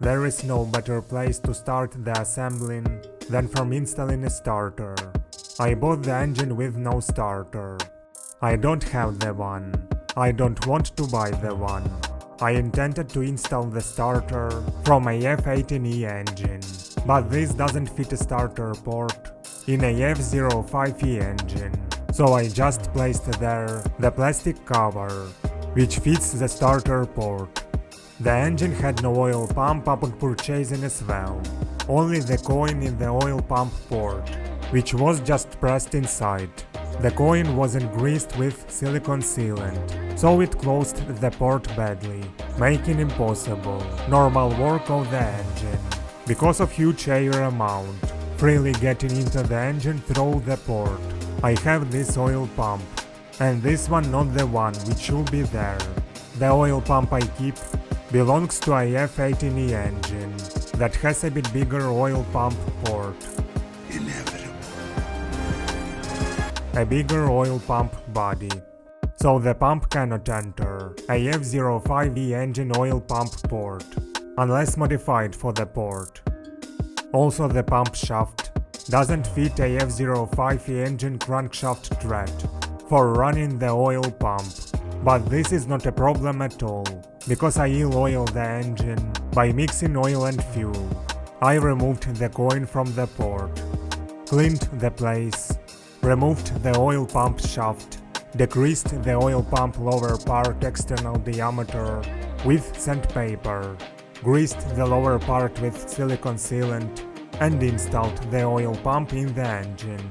There is no better place to start the assembling than from installing a starter. I bought the engine with no starter. I don't have the one. I don't want to buy the one. I intended to install the starter from a F18E engine, but this doesn't fit a starter port in a F05E engine, so I just placed there the plastic cover, which fits the starter port. The engine had no oil pump upon purchasing as well, only the coin in the oil pump port, which was just pressed inside. The coin wasn't greased with silicone sealant, so it closed the port badly, making impossible normal work of the engine, because of huge air amount freely getting into the engine through the port. I have this oil pump, and this one not the one which should be there. The oil pump I keep belongs to a F18E engine that has a bit bigger oil pump port. A bigger oil pump body, so the pump cannot enter a F05E engine oil pump port, unless modified for the port. Also the pump shaft doesn't fit a F05E engine crankshaft thread for running the oil pump, but this is not a problem at all, because I oil the engine by mixing oil and fuel. I removed the coin from the port, cleaned the place, removed the oil pump shaft, decreased the oil pump lower part external diameter with sandpaper, greased the lower part with silicone sealant, and installed the oil pump in the engine.